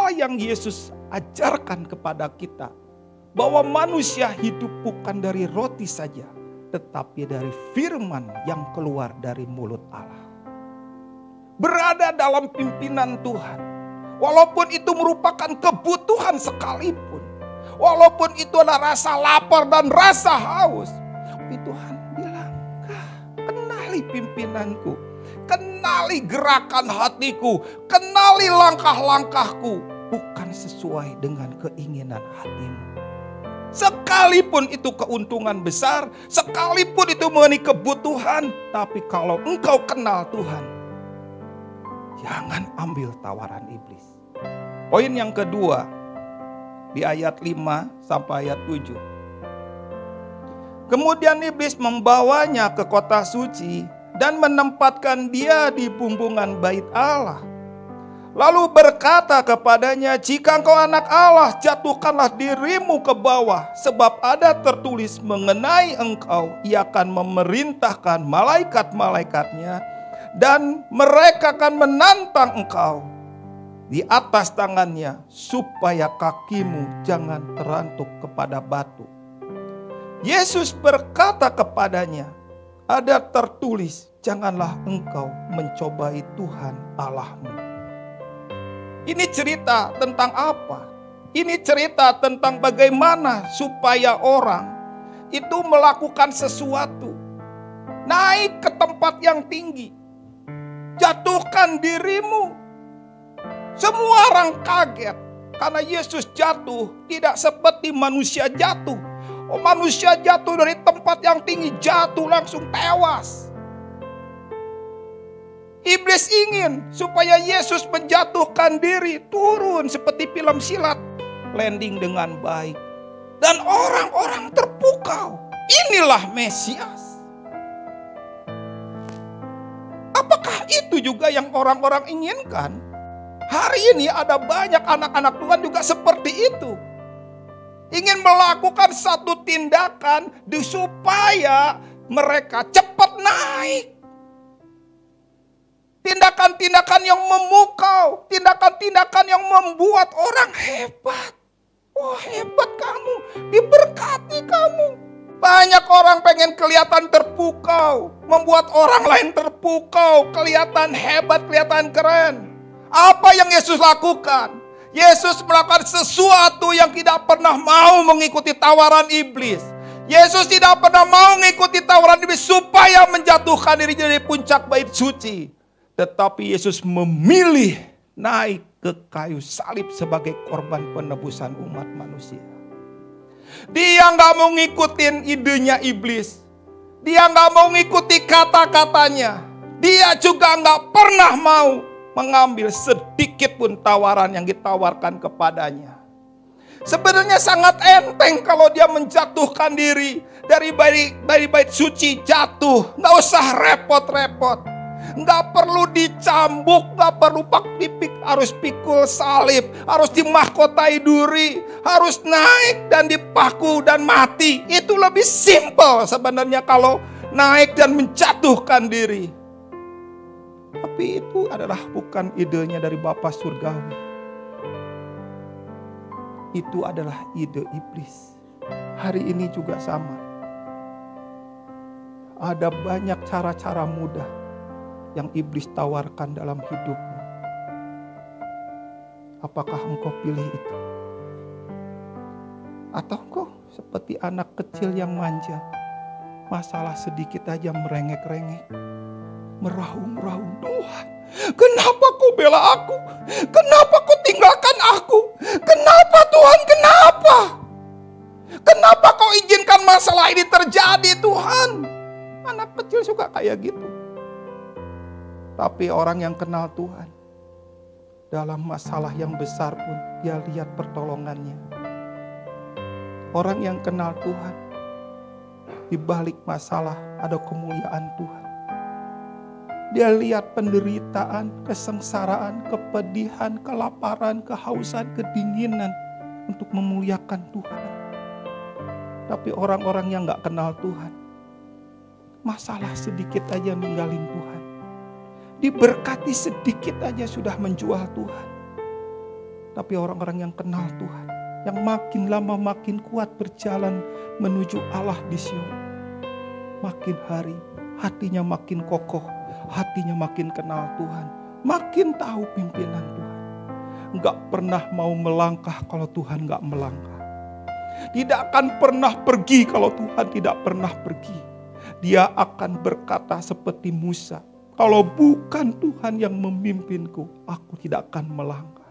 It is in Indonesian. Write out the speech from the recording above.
hal yang Yesus ajarkan kepada kita, bahwa manusia hidup bukan dari roti saja, tetapi dari firman yang keluar dari mulut Allah. Berada dalam pimpinan Tuhan, walaupun itu merupakan kebutuhan sekalipun, walaupun itu adalah rasa lapar dan rasa haus, tapi Tuhan bilang, kenali pimpinanku, kenali gerakan hatiku, kenali langkah-langkahku, bukan sesuai dengan keinginan hatimu. Sekalipun itu keuntungan besar, sekalipun itu mengenai kebutuhan, tapi kalau engkau kenal Tuhan, jangan ambil tawaran iblis. Poin yang kedua, di ayat 5 sampai ayat 7. Kemudian iblis membawanya ke kota suci dan menempatkan dia di bumbungan bait Allah. Lalu berkata kepadanya, jika engkau anak Allah, jatuhkanlah dirimu ke bawah, sebab ada tertulis mengenai engkau, ia akan memerintahkan malaikat-malaikatnya, dan mereka akan menantang engkau di atas tangannya, supaya kakimu jangan terantuk kepada batu. Yesus berkata kepadanya, ada tertulis, janganlah engkau mencobai Tuhan Allahmu. Ini cerita tentang apa? Ini cerita tentang bagaimana supaya orang itu melakukan sesuatu, naik ke tempat yang tinggi, jatuhkan dirimu. Semua orang kaget karena Yesus jatuh tidak seperti manusia jatuh. Oh, manusia jatuh dari tempat yang tinggi, jatuh langsung tewas. Iblis ingin supaya Yesus menjatuhkan diri, turun seperti film silat, landing dengan baik. Dan orang-orang terpukau. Inilah Mesias. Apakah itu juga yang orang-orang inginkan? Hari ini ada banyak anak-anak Tuhan juga seperti itu. Ingin melakukan satu tindakan supaya mereka cepat naik. Tindakan-tindakan yang memukau, tindakan-tindakan yang membuat orang hebat. Oh, hebat kamu, diberkati kamu. Banyak orang pengen kelihatan terpukau, membuat orang lain terpukau, kelihatan hebat, kelihatan keren. Apa yang Yesus lakukan? Yesus melakukan sesuatu yang tidak pernah mau mengikuti tawaran iblis. Yesus tidak pernah mau mengikuti tawaran iblis supaya menjatuhkan diri dari puncak bait suci. Tetapi Yesus memilih naik ke kayu salib sebagai korban penebusan umat manusia. Dia nggak mau ngikutin idenya iblis. Dia nggak mau ngikuti kata-katanya. Dia juga nggak pernah mau mengambil sedikit pun tawaran yang ditawarkan kepadanya. Sebenarnya sangat enteng kalau dia menjatuhkan diri dari bait suci, jatuh. Nggak usah repot-repot. Nggak perlu dicambuk, nggak perlu harus pikul salib, harus dimahkotai duri, harus naik dan dipaku dan mati. Itu lebih simpel sebenarnya kalau naik dan menjatuhkan diri. Tapi itu adalah bukan idenya dari Bapa Surgawi. Itu adalah ide iblis. Hari ini juga sama. Ada banyak cara-cara mudah yang iblis tawarkan dalam hidupmu. Apakah engkau pilih itu? Atau engkau seperti anak kecil yang manja, masalah sedikit aja merengek-rengek, meraung-raung, Tuhan, kenapa kau bela aku? Kenapa kau tinggalkan aku? Kenapa Tuhan, kenapa? Kenapa kau izinkan masalah ini terjadi Tuhan? Anak kecil suka kayak gitu. Tapi orang yang kenal Tuhan, dalam masalah yang besar pun dia lihat pertolongannya. Orang yang kenal Tuhan, di balik masalah ada kemuliaan Tuhan. Dia lihat penderitaan, kesengsaraan, kepedihan, kelaparan, kehausan, kedinginan untuk memuliakan Tuhan. Tapi orang-orang yang gak kenal Tuhan, masalah sedikit aja ninggalin Tuhan. Diberkati sedikit aja sudah menjual Tuhan. Tapi orang-orang yang kenal Tuhan, yang makin lama makin kuat berjalan menuju Allah di Sion, makin hari hatinya makin kokoh, hatinya makin kenal Tuhan, makin tahu pimpinan Tuhan. Enggak pernah mau melangkah kalau Tuhan enggak melangkah. Tidak akan pernah pergi kalau Tuhan tidak pernah pergi. Dia akan berkata seperti Musa, kalau bukan Tuhan yang memimpinku, aku tidak akan melangkah.